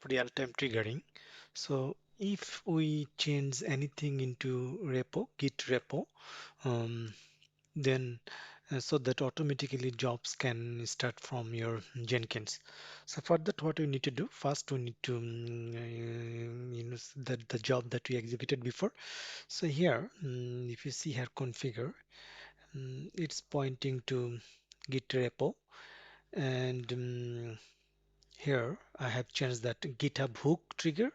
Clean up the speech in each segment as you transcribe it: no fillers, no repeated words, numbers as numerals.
real-time triggering. So if we change anything into repo, Git repo, um, then so that automatically jobs can start from your Jenkins. So for that, what we need to do first, we need to that the job that we executed before. So here, if you see here configure, it's pointing to Git repo, and here I have changed that GitHub hook trigger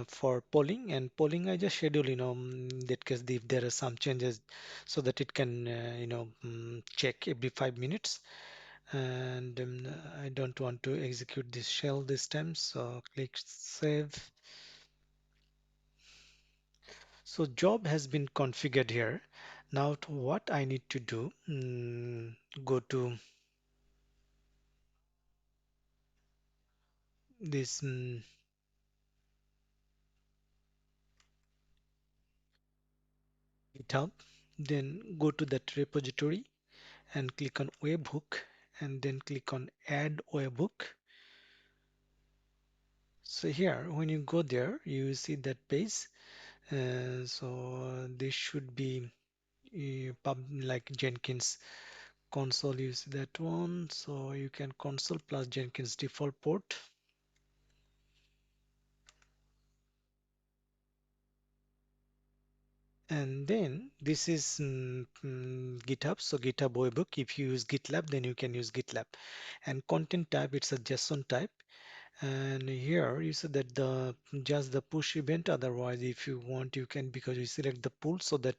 for polling, and polling I just schedule, in that case if there are some changes so that it can check every 5 minutes. And I don't want to execute this shell this time, so click save. So job has been configured here. Now what I need to do, go to this GitHub, then go to that repository and click on webhook, and then click on add webhook. So here when you go there you see that page. So this should be like Jenkins console, you see that one. So you can console plus Jenkins default port. And then this is GitHub. So GitHub Webhook, if you use GitLab, then you can use GitLab. And content type, it's a JSON type. And here you see that the just the push event. Otherwise, if you want, you can, because you select the pull, so that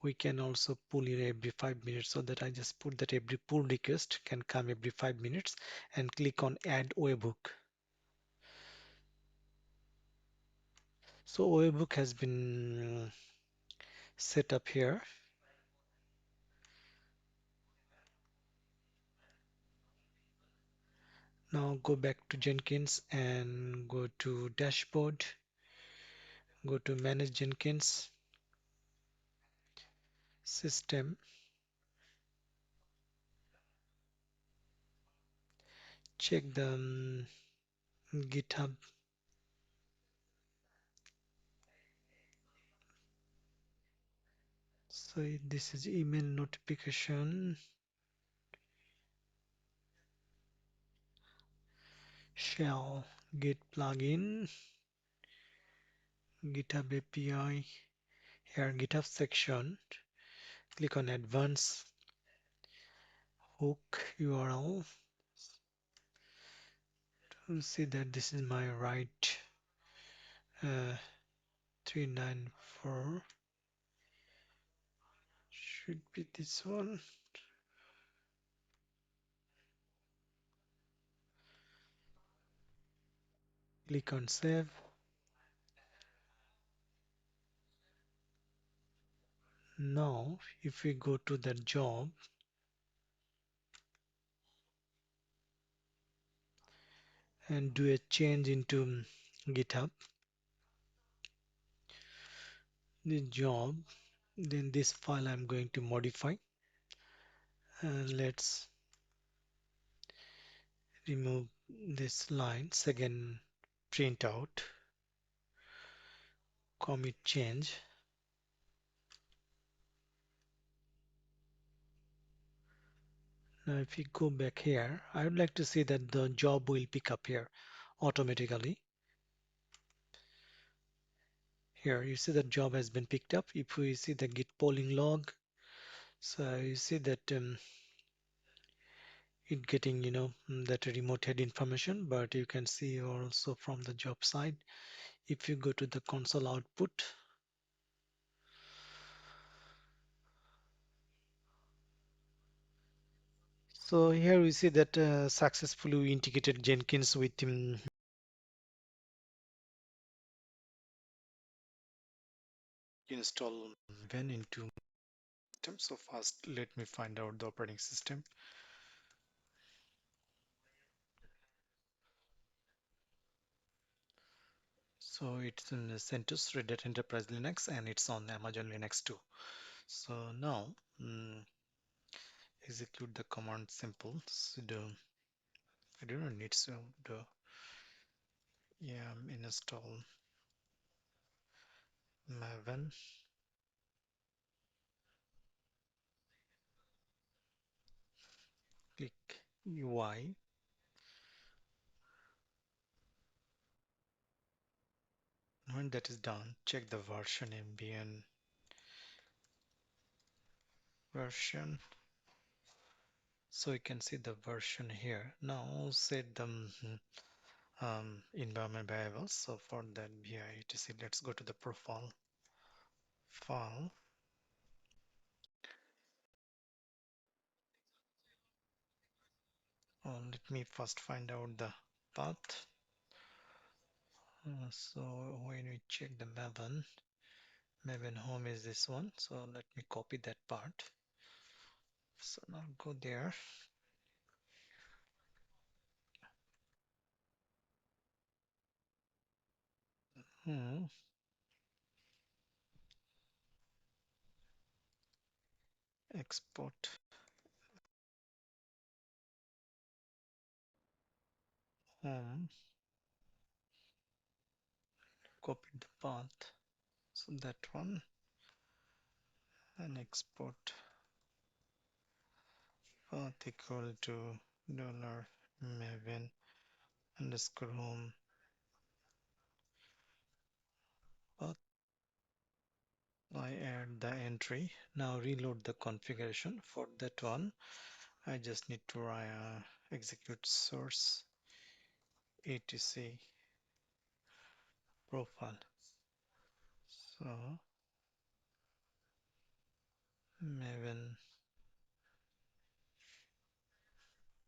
we can also pull it every 5 minutes. So that I just put that every pull request can come every 5 minutes, and click on add webhook. So webhook has been set up here. Now go back to Jenkins and go to dashboard, go to manage Jenkins system, check the GitHub. So this is email notification, shell git plugin, GitHub API. Here GitHub section, click on advanced hook URL to see that this is my right 394, should be this one. Click on save. Now if we go to that job and do a change into GitHub, the job, then this file I'm going to modify. Let's remove this line, second print out, commit change. Now if we go back here, I would like to see that the job will pick up here automatically. Here you see that job has been picked up. If we see the git polling log, so you see that it getting that remote head information, but you can see also from the job side. If you go to the console output, so here we see that successfully we integrated Jenkins with install Maven into system. So first let me find out the operating system. So it's in CentOS Red Hat Enterprise Linux, and it's on Amazon Linux too. So now execute the command simple sudo. I do not need sudo. install Maven, click UI. When that is done, check the version ambient version. So you can see the version here. Now set the environment variables. So for that vi etc, let's go to the profile file. Let me first find out the path. So when we check the Maven home is this one. So let me copy that part. So now go there. Hmm. Export home. Copy the path. So that one, and export path equal to dollar Maven underscore home path. I add the entry. Now reload the configuration. For that one, I just need to execute source etc profile. So Maven,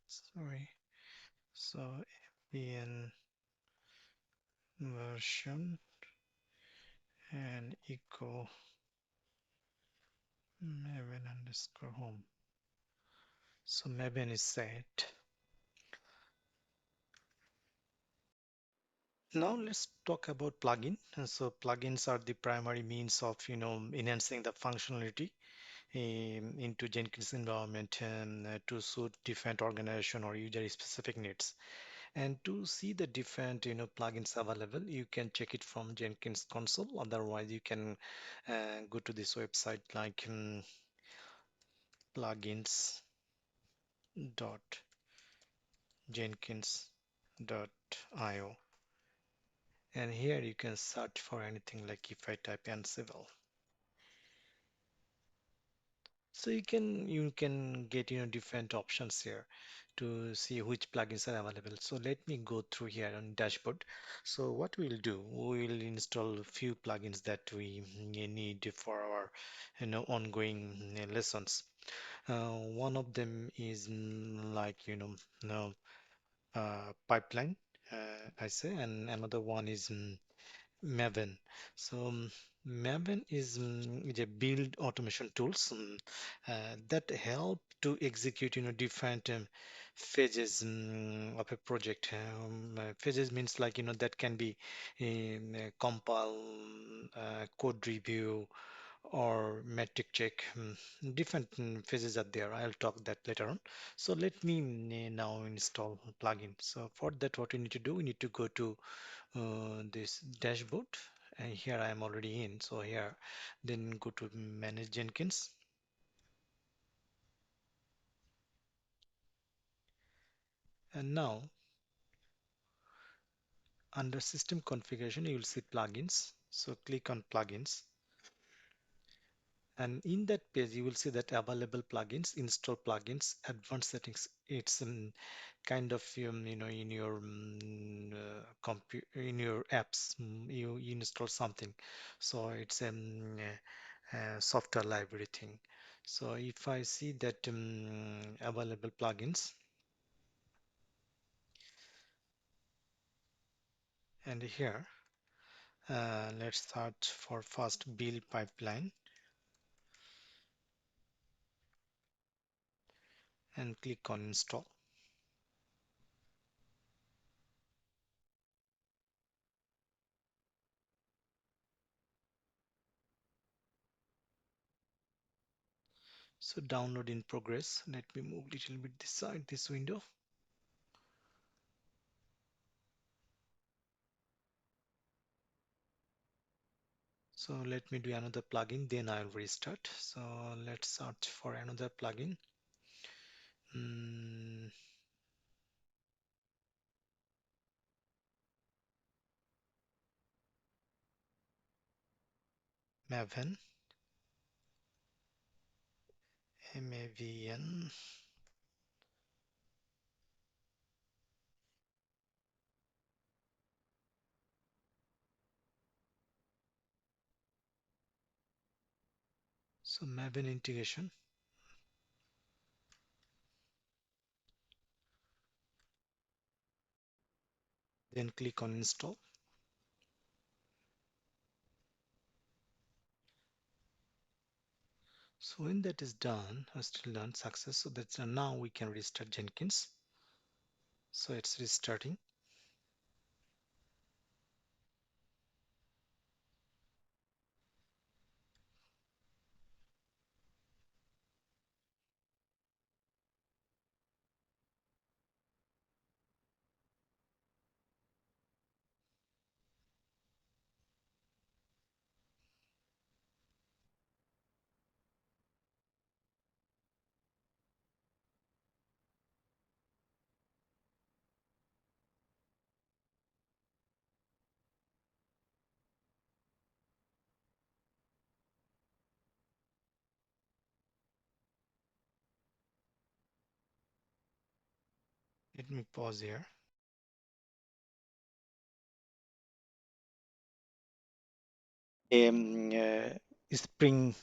sorry. So vn version and echo Maven underscore home. So Maven is set. Now let's talk about plugin. So plugins are the primary means of enhancing the functionality into Jenkins environment to suit different organization or user specific needs. And to see the different plugins available, you can check it from Jenkins console. Otherwise, you can go to this website like plugins.jenkins.io, and here you can search for anything. Like if I type Ansible, so you can get different options here to see which plugins are available. So let me go through here on dashboard. So what we'll do, we'll install a few plugins that we need for our ongoing lessons. One of them is like no, pipeline, I say, and another one is Maven. So Maven is a build automation tools that help to execute different phases of a project. Phases means like that can be compile, code review, or metric check. Different phases are there. I'll talk that later on. So let me now install plugin. So for that, what we need to do, we need to go to this dashboard, and here I am already in. So here, then go to manage Jenkins, and now under system configuration you will see plugins. So click on plugins, and in that page you will see that available plugins, install plugins, advanced settings. It's kind of in your in your apps, you install something. So it's software library thing. So if I see that available plugins, and here let's search for fast build pipeline and click on install. So download in progress. Let me move a little bit this side, this window. So let me do another plugin, then I'll restart. So let's search for another plugin. Mm, Maven, Maven. So Maven integration. Then click on install. So when that is done, still done success. So that's now we can restart Jenkins. So it's restarting. Let me pause here. Spring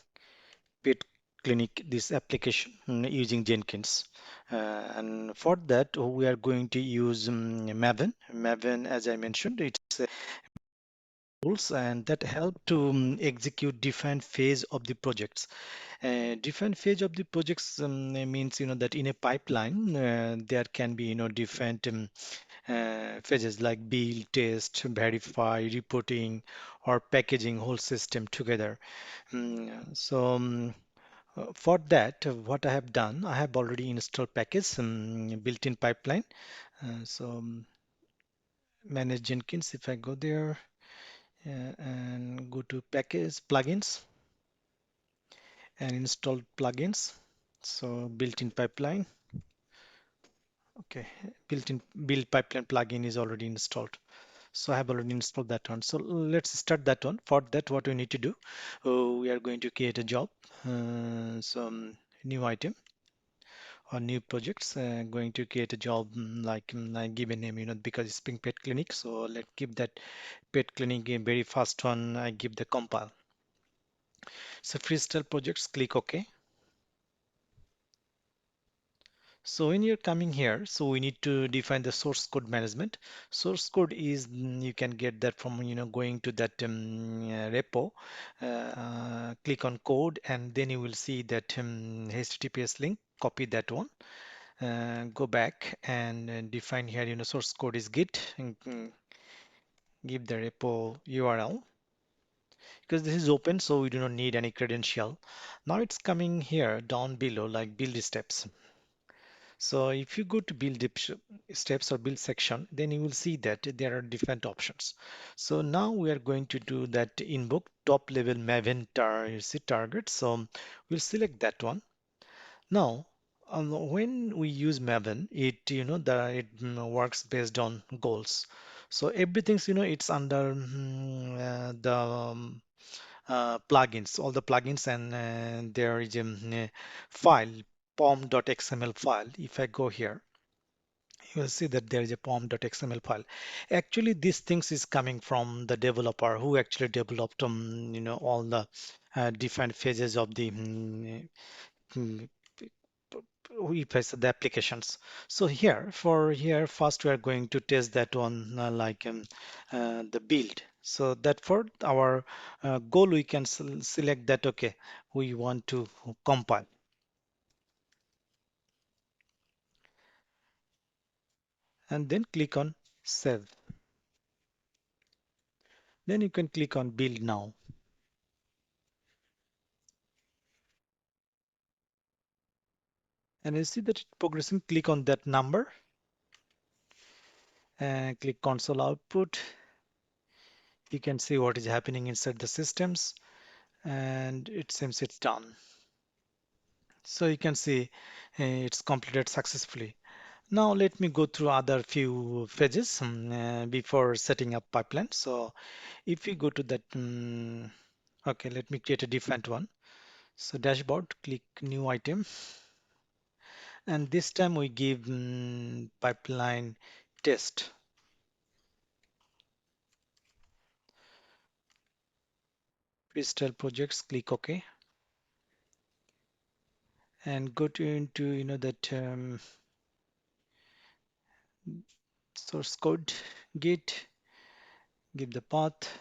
Pet Clinic, this application using Jenkins. And for that, we are going to use Maven. Maven, as I mentioned, it's tools and that help to execute different phase of the projects. Different phase of the projects means that in a pipeline there can be different phases like build, test, verify, reporting, or packaging whole system together. For that, what I have done, I have already installed package built-in pipeline. Manage Jenkins. If I go there and go to package plugins and install plugins. So built-in pipeline. Okay, built-in build pipeline plugin is already installed. So I have already installed that one. So let's start that one. For that, what we need to do, we are going to create a job. Some new item or new projects. Going to create a job like I give a name, because it's being pet clinic. So let's give that pet clinic a very first one. I give the compile. So freestyle projects, click OK. So when you're coming here, so we need to define the source code management. Source code is you can get that from going to that repo, click on code, and then you will see that HTTPS link. Copy that one, go back and define here. Source code is Git, and give the repo URL because this is open, so we do not need any credential. Now it's coming here down below like build steps. So if you go to steps or build section, then you will see that there are different options. So now we are going to do that invoke top level Maven target. So we'll select that one. Now, when we use Maven, it works based on goals. So everything's it's under the plugins, all the plugins, and there is a file pom.xml file. If I go here, you will see that there is a pom.xml file. Actually, these things is coming from the developer who actually developed all the different phases of the mm, we face the applications. So here first we are going to test that on the build. So that for our goal we can select that okay, we want to compile and then click on save. Then you can click on build now. And you see that it's progressing. Click on that number and click console output. You can see what is happening inside the systems, and it seems it's done. So you can see it's completed successfully. Now let me go through other few phases before setting up pipeline. So if we go to that, okay, let me create a different one. So dashboard, click new item, and this time we give pipeline test. Freestyle projects, click OK, and go to into that source code, Git, give the path,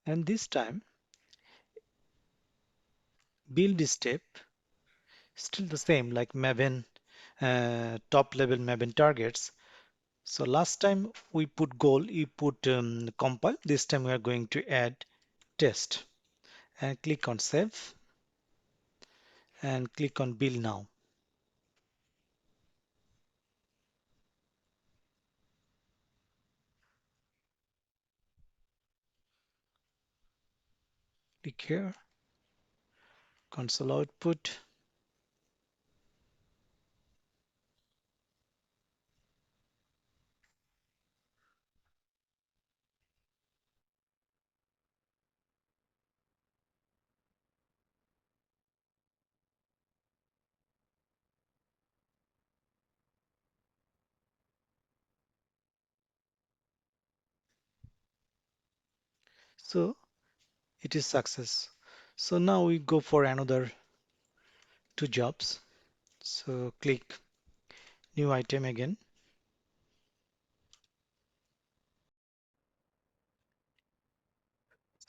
and this time build step still the same like Maven, top level Maven targets. So last time we put goal, we put compile. This time we are going to add test, and click on save and click on build now. Click here, console output. So it is success. So now we go for another two jobs. So click new item again.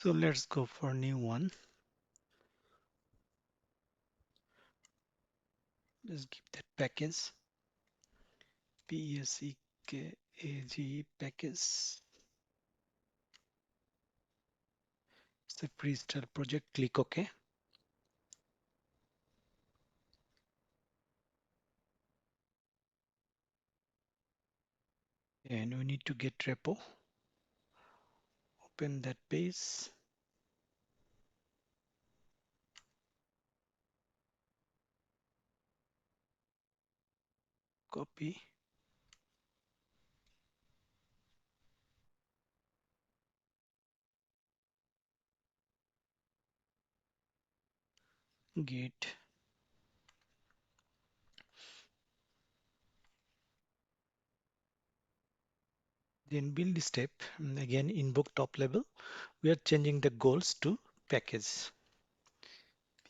So let's go for new one. Let's give that package PSEKAG package. It's a freestyle project. Click OK. And we need to get repo. Open that page. Copy. Git. Then build step. And again, invoke top level. We are changing the goals to package.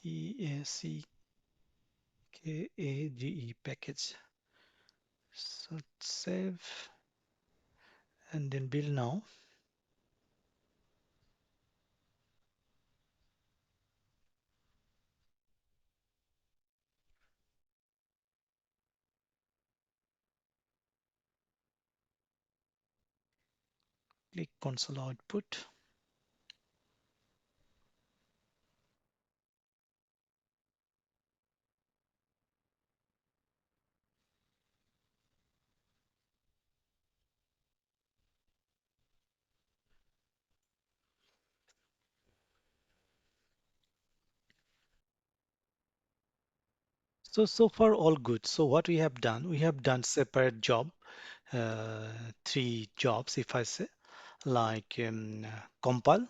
PACKAGE package. So save and then build now. Click console output. So far all good. So what we have done separate job, three jobs if I say, like compile,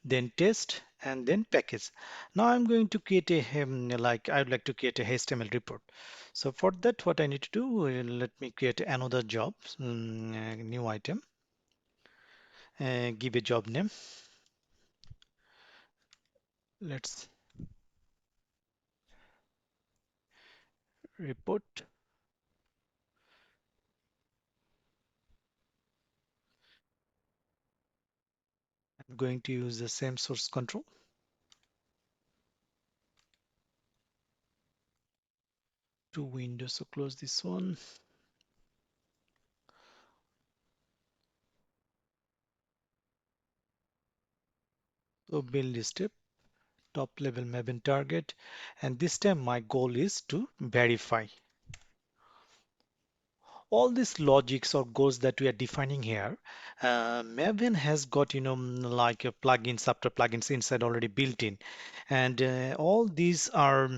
then test, and then package. Now I'm going to create a like I would like to create a HTML report. So for that, what I need to do, let me create another job, new item, give a job name. Let's report. I'm going to use the same source control. Two windows, so close this one. So build step, top level Maven target, and this time my goal is to verify all these logics or goals that we are defining here. Maven has got, like plugins after plugins inside already built in, and all these are,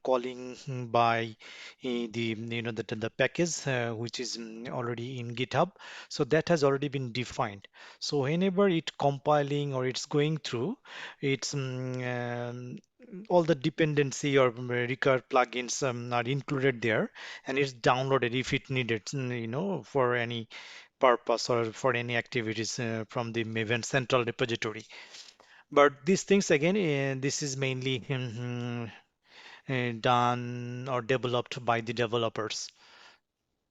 calling by the package which is already in GitHub. So that has already been defined. So whenever it compiling or it's going through, it's all the dependency or recur plugins are included there, and it's downloaded if it needed, for any purpose or for any activities from the Maven central repository. But these things again, this is mainly done or developed by the developers.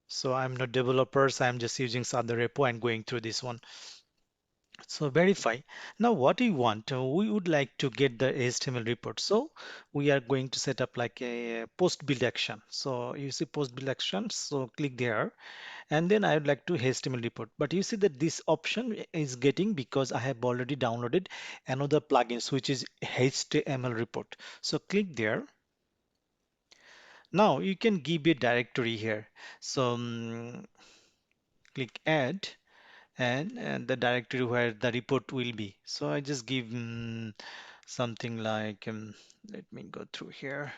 So I'm not developers, I'm just using some other repo and going through this one. So verify. Now what we want, we would like to get the HTML report. So we are going to set up like a post build action. So you see post build action. So click there, and then I would like to HTML report. But you see that this option is getting because I have already downloaded another plugins which is HTML report. So click there. Now you can give a directory here. So click add, and the directory where the report will be. So I just give something like, let me go through here.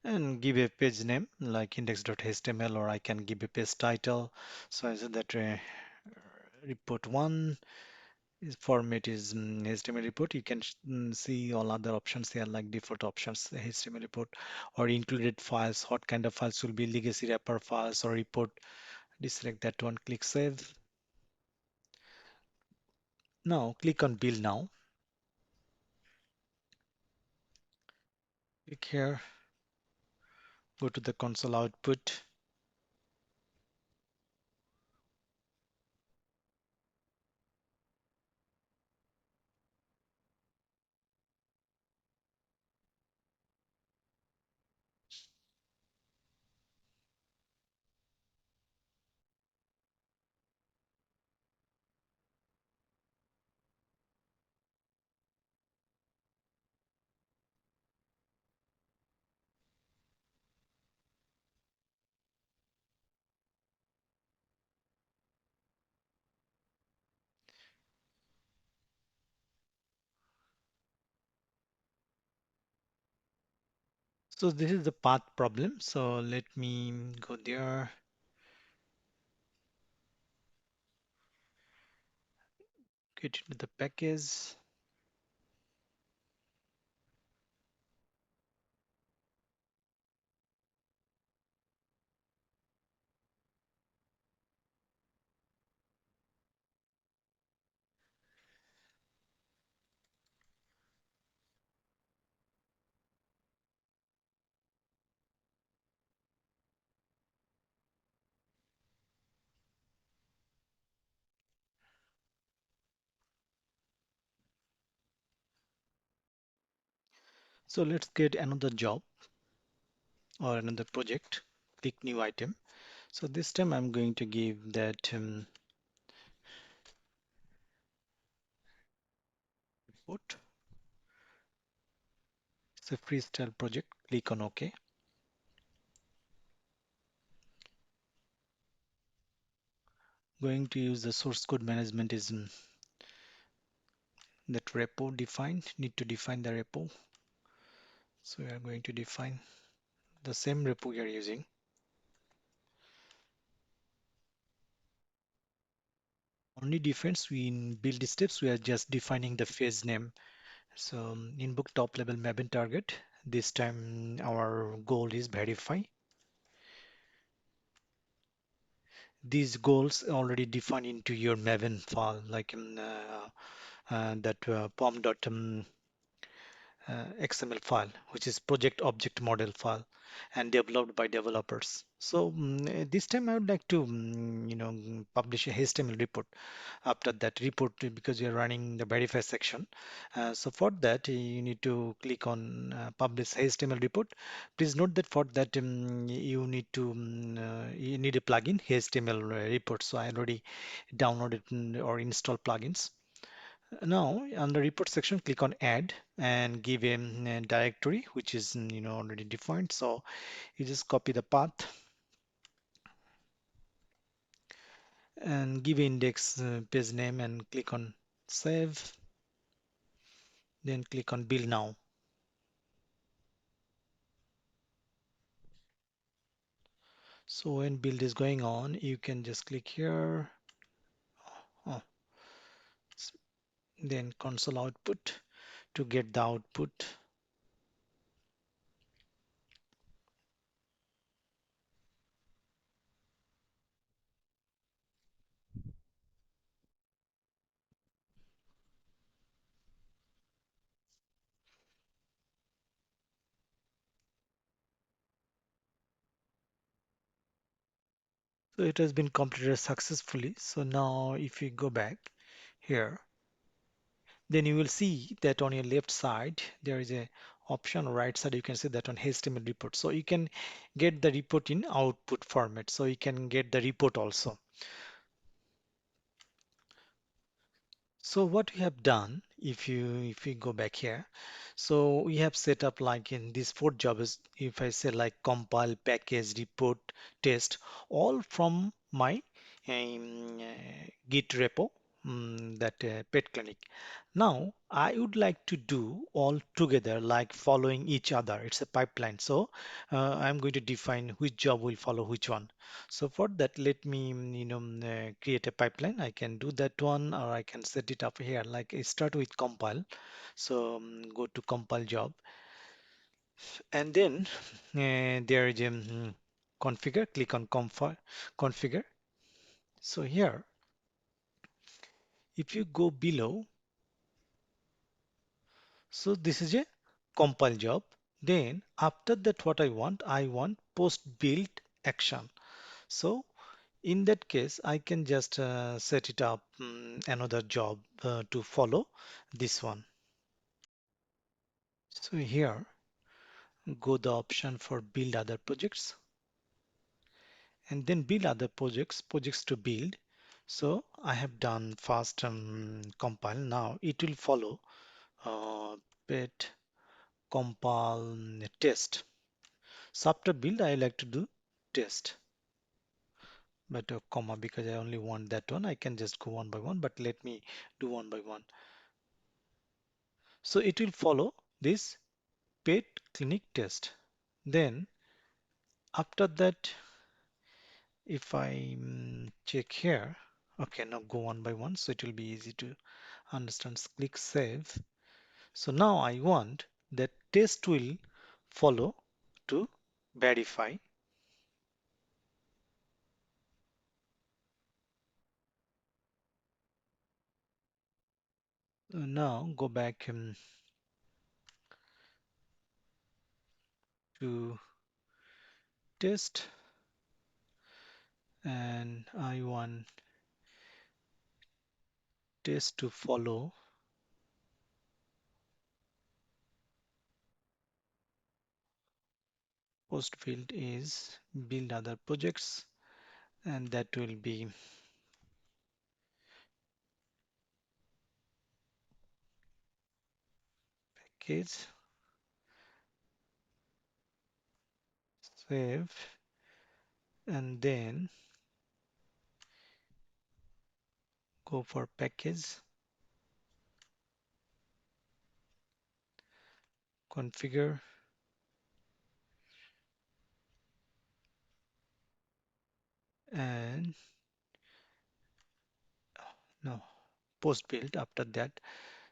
And give a page name like index.html, or I can give a page title. So I said that report one is format is HTML report. You can see all other options here like default options, the HTML report, or included files. What kind of files will be legacy wrapper files or report? Deselect that one, click save. Now click on build now. Click here, go to the console output. So this is the path problem. So let me go there, get into the package. So let's get another job or another project. Click new item. So this time I'm going to give that report. It's a freestyle project. Click on OK. Going to use the source code management is that repo defined. Need to define the repo. So we are going to define the same repo we are using. Only difference we in build steps, we are just defining the phase name. So in book top level Maven target, this time our goal is verify. These goals already defined into your Maven file, like that pom.xml file, which is project object model file. and developed by developers. So this time I would like to publish a HTML report after that report, because you're running the verify section. So for that you need to click on publish HTML report. Please note that for that you need a plugin HTML report. So I already downloaded or install plugins. Now on the report section, click on add and give a directory which is already defined. So you just copy the path and give index page name and click on save, then click on build now. So when build is going on, you can just click here, oh, then console output to get the output. So it has been completed successfully. So now if you go back here, then you will see that on your left side there is a option, right side you can see that on HTML report. So you can get the report in output format, so you can get the report also. So what we have done, if you go back here, so we have set up like in these four jobs. If I say like compile, package, report, test, all from my Git repo, that pet clinic. Now I would like to do all together, like following each other. It's a pipeline. So I'm going to define which job will follow which one. So for that, let me create a pipeline. I can do that one, or I can set it up here. Like I start with compile. So go to compile job, and then there is configure. Click on configure. So here, if you go below, so this is a compile job. Then after that, what I want post build action. So in that case, I can just set it up another job to follow this one. So here, go the option for build other projects, and then build other projects to build. So I have done fast compile. Now it will follow pet compile test. So after build, I like to do test, but a comma, because I only want that one. I can just go one by one, but let me do one by one. So it will follow this pet clinic test. Then after that, if I check here, okay, now go one by one, so it will be easy to understand. Click save. So now I want that test will follow to verify. Now go back to test, and I want test to follow post field is build other projects, and that will be package. Save, and then go for package, configure, and no, post build after that.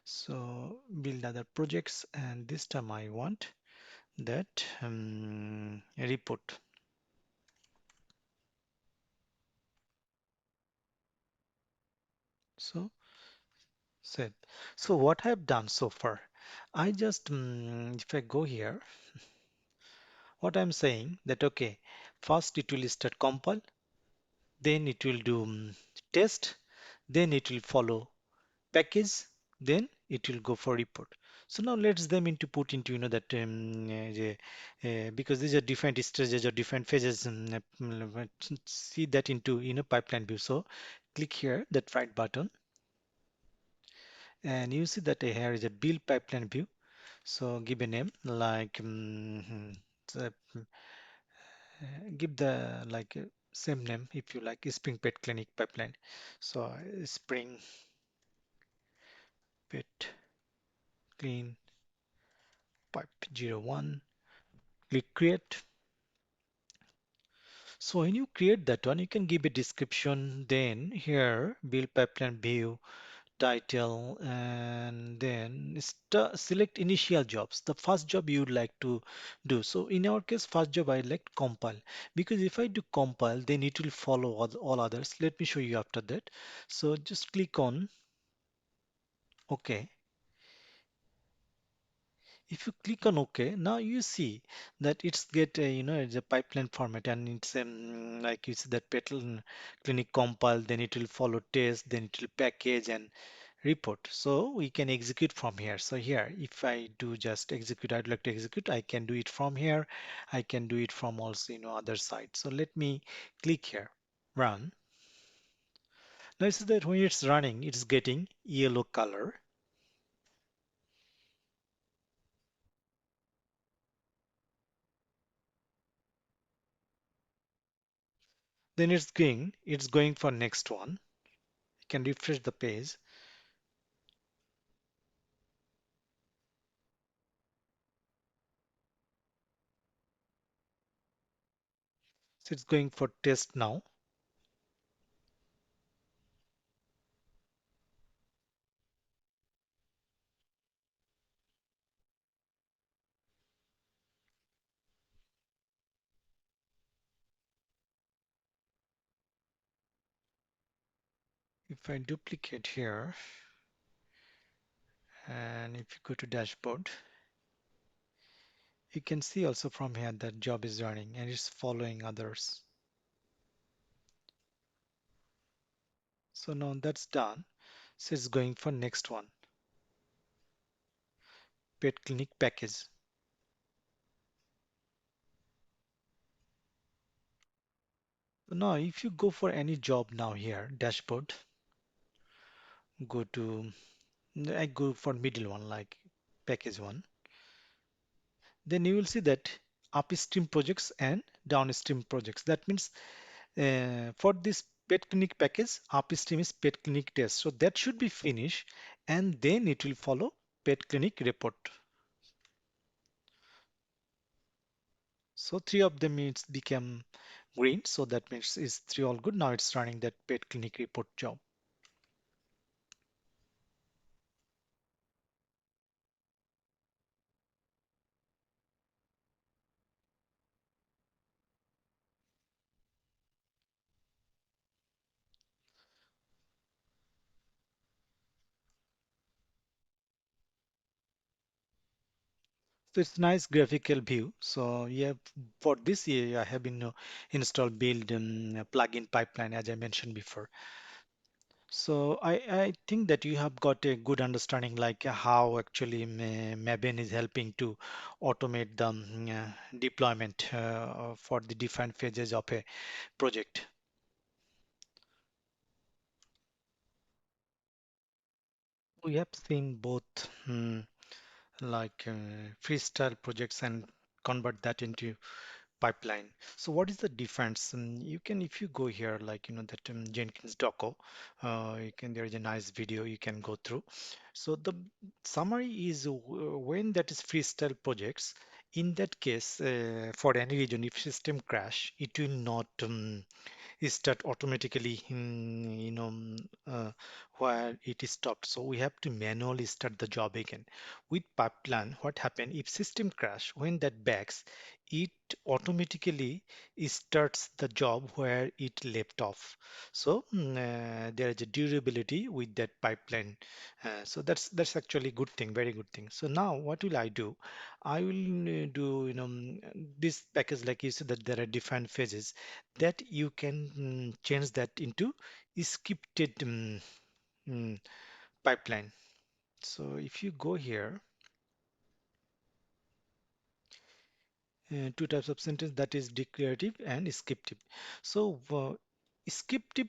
So build other projects, and this time I want that report. So save. So what I have done so far, I just if I go here, What I'm saying that okay, first it will start compile, then it will do test, then it will follow package, then it will go for report. So now let's them into put into that because these are different stages or different phases. See that into pipeline view. So click here that right button, and you see that here is a build pipeline view. So give a name like so, give the like same name if you like, Spring Pet Clinic pipeline. So Spring Pet Clean Pipe 01. Click create. So when you create that one, you can give a description. Then here build pipeline view title, and then select initial jobs, the first job you would like to do. So in our case, first job I like compile, because if I do compile, then it will follow all others. Let me show you after that. So just click on OK. If you click on OK, now you see that it's get a, it's a pipeline format, and it's like you see that petal clinic compile, then it will follow test, then it will package and report. So we can execute from here. So here, if I do just execute, I'd like to execute, I can do it from here. I can do it from also, other side. So let me click here, run. Now you see that when it's running, it's getting yellow color. Then it's going for next one. You can refresh the page. So it's going for test now. If I duplicate here, and if you go to dashboard, you can see also from here that job is running and it's following others. So now that's done. So it's going for next one, pet clinic package. So now if you go for any job now here, dashboard, go to, I go for middle one like package one. Then you will see that upstream projects and downstream projects. That means for this pet clinic package, upstream is pet clinic test. So that should be finished, and then it will follow pet clinic report. So three of them it's become green. So that means it's three all good. Now it's running that pet clinic report job. So it's nice graphical view. So yeah, for this year I have been installed build plugin pipeline as I mentioned before. So I think that you have got a good understanding like how actually Maven is helping to automate the deployment for the different phases of a project. We have seen both like freestyle projects and convert that into pipeline. So what is the difference? You can, if you go here, like that Jenkins doco, you can, there is a nice video you can go through. So the summary is when that is freestyle projects. In that case, for any region, if system crash, it will not start automatically in where it is stopped. So we have to manually start the job again. With pipeline, what happen if system crash when that backs, it automatically starts the job where it left off. So there is a durability with that pipeline. So that's actually good thing, very good thing. So now what will I do? I will do this package, like you said that there are different phases that you can change that into scripted mm, pipeline. So if you go here, two types of sentence, that is declarative and scriptive. So scriptive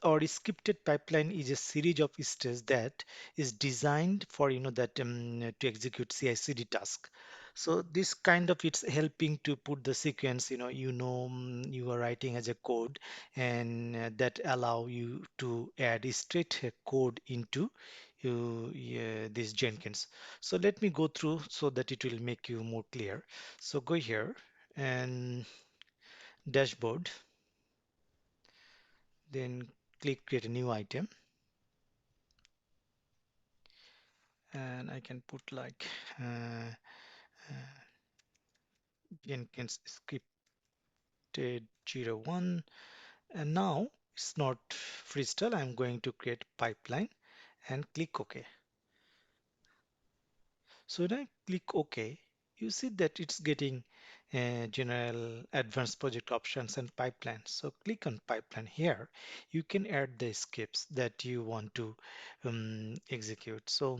or scripted pipeline is a series of steps that is designed for that to execute CI/CD task. So this kind of it's helping to put the sequence, you are writing as a code, and that allow you to add straight code into this Jenkins. So let me go through so that it will make you more clear. So go here and dashboard, then click create a new item, and I can put like uh, Jenkins scripted 01, and now it's not freestyle. I'm going to create pipeline and click OK. So when I click OK, you see that it's getting general advanced project options and pipeline. So click on pipeline here. You can add the scripts that you want to execute. So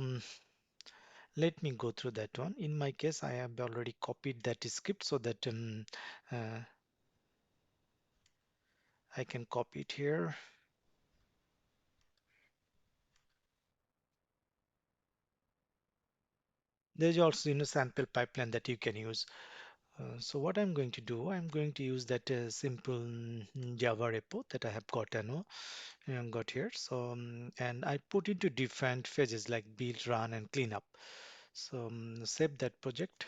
let me go through that one. In my case, I have already copied that script so that uh, I can copy it here. There's also sample pipeline that you can use. So what I'm going to do, I'm going to use that simple Java repo that I have got here. So and I put into different phases like build, run, and cleanup. So save that project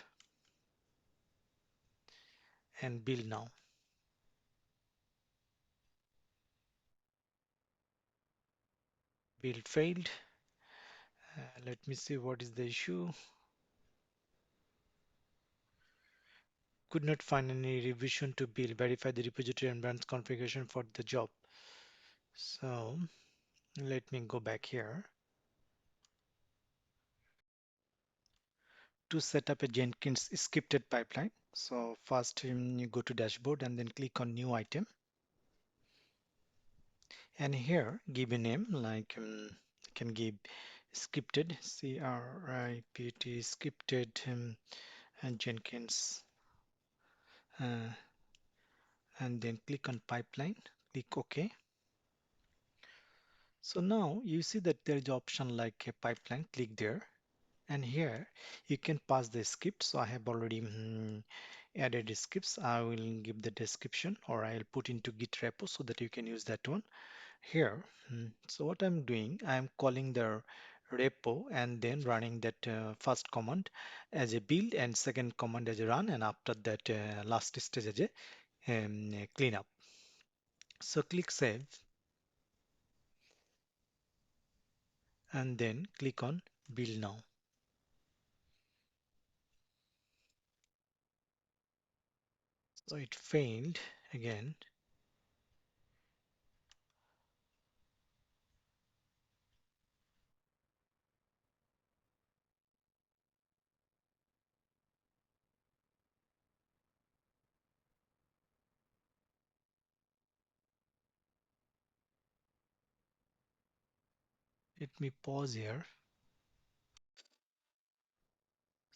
and build now. Build failed. Let me see what is the issue. Could not find any revision to build. Verify the repository and branch configuration for the job. So let me go back here to set up a Jenkins scripted pipeline. So first you go to dashboard and then click on new item, and here give a name like you can give scripted, C-R-I-P-T, scripted and Jenkins, uh, and then click on pipeline, click OK. So now you see that there is option like a pipeline, click there, and here you can pass the script. So I have already added scripts. I will give the description, or I'll put into Git repo so that you can use that one here. So what I'm doing, I'm calling the repo and then running that first command as a build and second command as a run, and after that last stage as a cleanup. So click save and then click on build now. So it failed again. Let me pause here.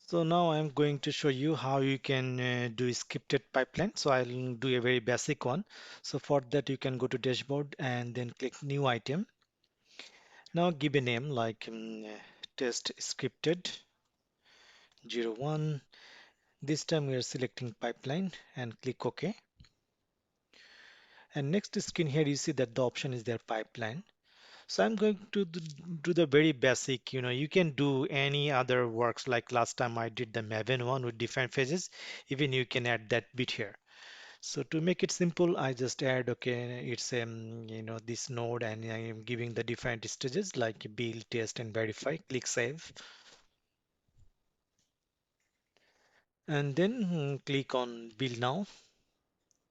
So now I'm going to show you how you can do scripted pipeline. So I'll do a very basic one. So for that you can go to dashboard and then click new item. Now give a name like test scripted 01. This time we are selecting pipeline and click OK. And next screen here you see that the option is there pipeline. So I'm going to do the very basic, you can do any other works like last time I did the Maven one with different phases. Even you can add that bit here. So to make it simple, I just add, okay, it's this node, and I am giving the different stages like build, test, and verify. Click save. and then click on build now.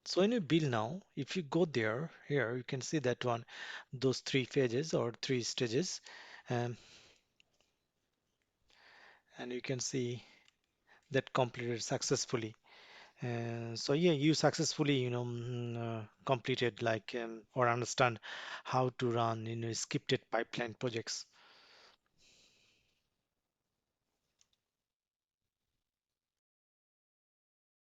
So when you build now, if you go there, here you can see that one, those three phases or three stages, um, and you can see that completed successfully. So yeah, you successfully, completed like or understand how to run, scripted pipeline projects.